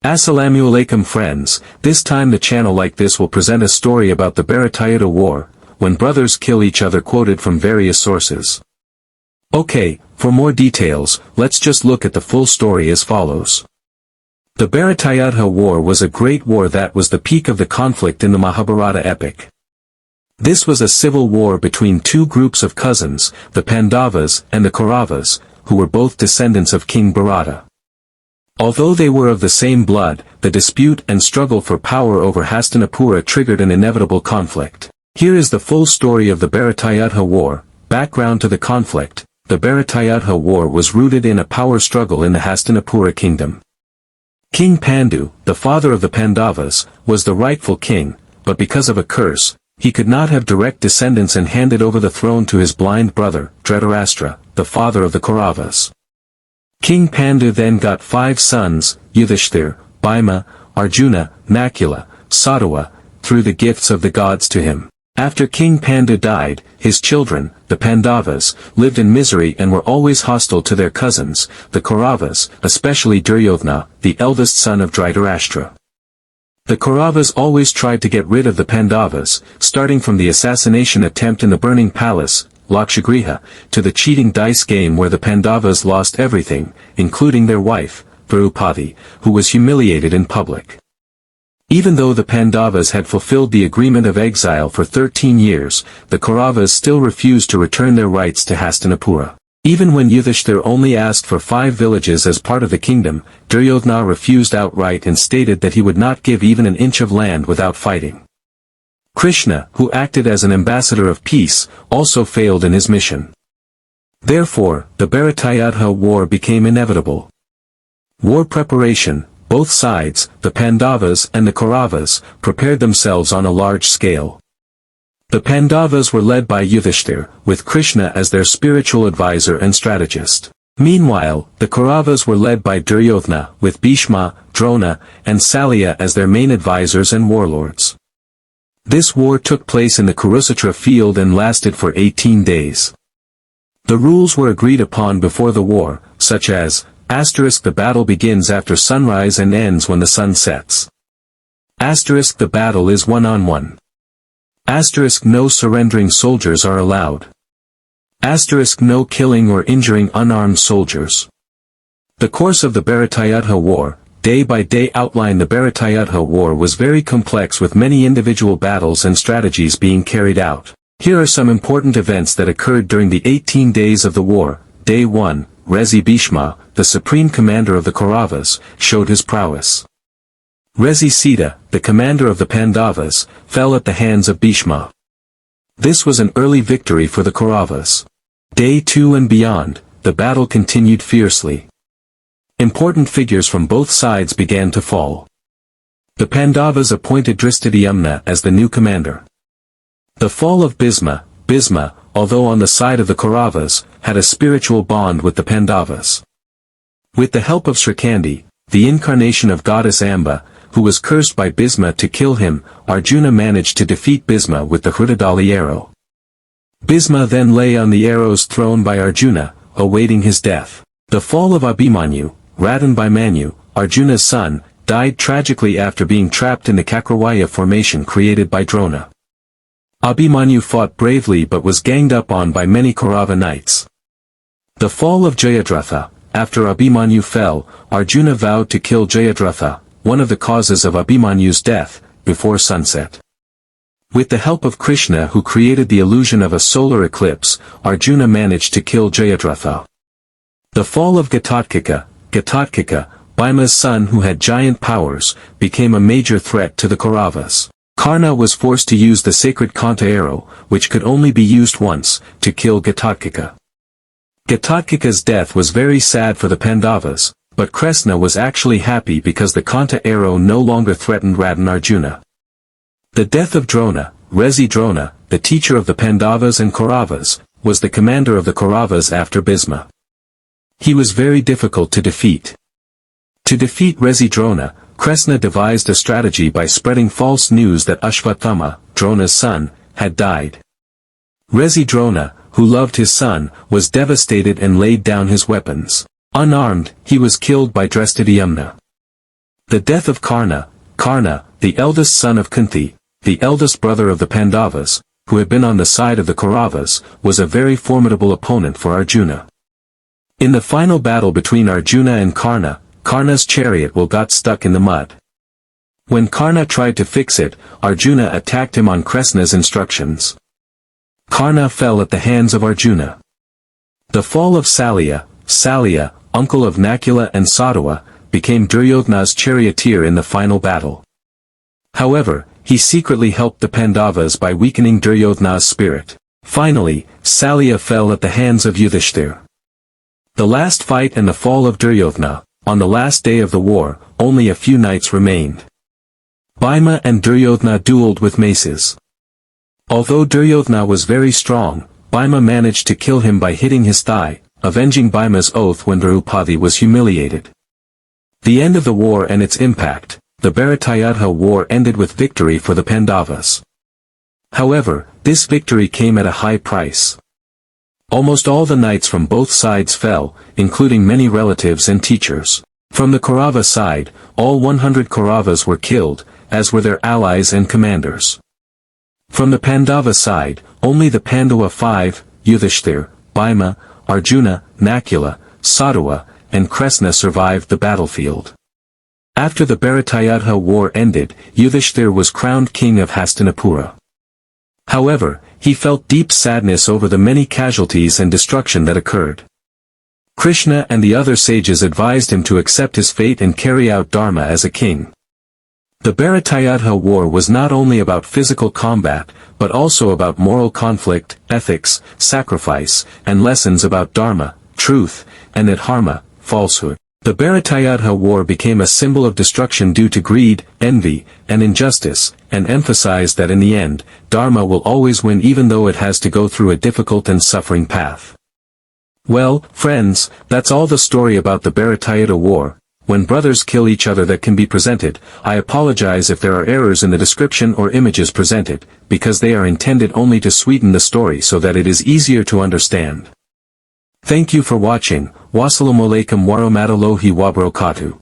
Assalamualaikum friends, this time the channel like this will present a story about the Bharatayudda war, when brothers kill each other quoted from various sources. Okay, for more details, let's just look at the full story as follows. The Bharatayudda war was a great war that was the peak of the conflict in the Mahabharata epic. This was a civil war between two groups of cousins, the Pandavas and the Kauravas, who were both descendants of King Bharata. Although they were of the same blood, the dispute and struggle for power over Hastinapura triggered an inevitable conflict. Here is the full story of the Bharatayudda war. Background to the conflict. The Bharatayudda war was rooted in a power struggle in the Hastinapura kingdom. King Pandu, the father of the Pandavas, was the rightful king, but because of a curse, he could not have direct descendants and handed over the throne to his blind brother, Dhritarashtra, the father of the Kauravas. King Pandu then got 5 sons, Yudhishthir, Bhima, Arjuna, Nakula, Sadhava, through the gifts of the gods to him. After King Pandu died, his children, the Pandavas, lived in misery and were always hostile to their cousins, the Kauravas, especially Duryodhana, the eldest son of Dhritarashtra. The Kauravas always tried to get rid of the Pandavas, starting from the assassination attempt in the burning palace, Lakshagriha, to the cheating dice game where the Pandavas lost everything, including their wife, Draupadi, who was humiliated in public. Even though the Pandavas had fulfilled the agreement of exile for 13 years, the Kauravas still refused to return their rights to Hastinapura. Even when Yudhishthir only asked for 5 villages as part of the kingdom, Duryodhana refused outright and stated that he would not give even an inch of land without fighting. Krishna, who acted as an ambassador of peace, also failed in his mission. Therefore, the Bharatayudda war became inevitable. War preparation. Both sides, the Pandavas and the Kauravas, prepared themselves on a large scale. The Pandavas were led by Yudhishthir, with Krishna as their spiritual advisor and strategist. Meanwhile, the Kauravas were led by Duryodhana, with Bhishma, Drona, and Salya as their main advisors and warlords. This war took place in the Kurukshetra field and lasted for 18 days. The rules were agreed upon before the war, such as, the battle begins after sunrise and ends when the sun sets. The battle is one-on-one. No surrendering soldiers are allowed. No killing or injuring unarmed soldiers. The course of the Bharatayudda war, day by day outline. The Bharatayudda war was very complex with many individual battles and strategies being carried out. Here are some important events that occurred during the 18 days of the war. Day 1, Rezi Bhishma, the supreme commander of the Kauravas, showed his prowess. Rezi Sita, the commander of the Pandavas, fell at the hands of Bhishma. This was an early victory for the Kauravas. Day 2 and beyond, the battle continued fiercely. Important figures from both sides began to fall. The Pandavas appointed Dhritarashtra as the new commander. The fall of Bhisma, although on the side of the Kauravas, had a spiritual bond with the Pandavas. With the help of Srikandi, the incarnation of goddess Amba, who was cursed by Bhisma to kill him, Arjuna managed to defeat Bhisma with the Hrudadali arrow. Bhisma then lay on the arrows thrown by Arjuna, awaiting his death. The fall of Abhimanyu, Radhan by Manu, Arjuna's son, died tragically after being trapped in the Kakrawaya formation created by Drona. Abhimanyu fought bravely but was ganged up on by many Kaurava knights. The fall of Jayadratha. After Abhimanyu fell, Arjuna vowed to kill Jayadratha, one of the causes of Abhimanyu's death, before sunset. With the help of Krishna who created the illusion of a solar eclipse, Arjuna managed to kill Jayadratha. The fall of Ghatotkaka, Bhima's son who had giant powers, became a major threat to the Kauravas. Karna was forced to use the sacred Kanta arrow, which could only be used once, to kill Ghatotkaka. Ghatotkaka's death was very sad for the Pandavas, but Krishna was actually happy because the Kanta arrow no longer threatened Radhan Arjuna. The death of Drona, Rezi Drona, the teacher of the Pandavas and Kauravas, was the commander of the Kauravas after Bhisma. He was very difficult to defeat. To defeat Rezi Drona, Krishna devised a strategy by spreading false news that Ashvathama, Drona's son, had died. Rezi Drona, who loved his son, was devastated and laid down his weapons. Unarmed, he was killed by Dhritarashtra. The death of Karna, the eldest son of Kunti, the eldest brother of the Pandavas, who had been on the side of the Kauravas, was a very formidable opponent for Arjuna. In the final battle between Arjuna and Karna, Karna's chariot got stuck in the mud. When Karna tried to fix it, Arjuna attacked him on Krishna's instructions. Karna fell at the hands of Arjuna. The fall of Salya, uncle of Nakula and Sadhava, became Duryodhana's charioteer in the final battle. However, he secretly helped the Pandavas by weakening Duryodhana's spirit. Finally, Salya fell at the hands of Yudhishthir. The last fight and the fall of Duryodhana. On the last day of the war, only a few knights remained. Bhima and Duryodhana dueled with maces. Although Duryodhana was very strong, Bhima managed to kill him by hitting his thigh, avenging Bhima's oath when Draupadi was humiliated. The end of the war and its impact. The Bharatayudda war ended with victory for the Pandavas. However, this victory came at a high price. Almost all the knights from both sides fell, including many relatives and teachers. From the Kaurava side, all 100 Kauravas were killed, as were their allies and commanders. From the Pandava side, only the Pandava 5, Yudhishthir, Bhima, Arjuna, Nakula, Sadhava, and Krishna survived the battlefield. After the Bharatayudda war ended, Yudhishthir was crowned king of Hastinapura. However, he felt deep sadness over the many casualties and destruction that occurred. Krishna and the other sages advised him to accept his fate and carry out dharma as a king. The Bharatayudda war was not only about physical combat, but also about moral conflict, ethics, sacrifice, and lessons about dharma, truth, and adharma, falsehood. The Bharatayudda war became a symbol of destruction due to greed, envy, and injustice, and emphasized that in the end, dharma will always win even though it has to go through a difficult and suffering path. Well, friends, that's all the story about the Bharatayudda war. When brothers kill each other that can be presented, I apologize if there are errors in the description or images presented, because they are intended only to sweeten the story so that it is easier to understand. Thank you for watching. Wassalamualaikum warahmatullahi wabarakatuh.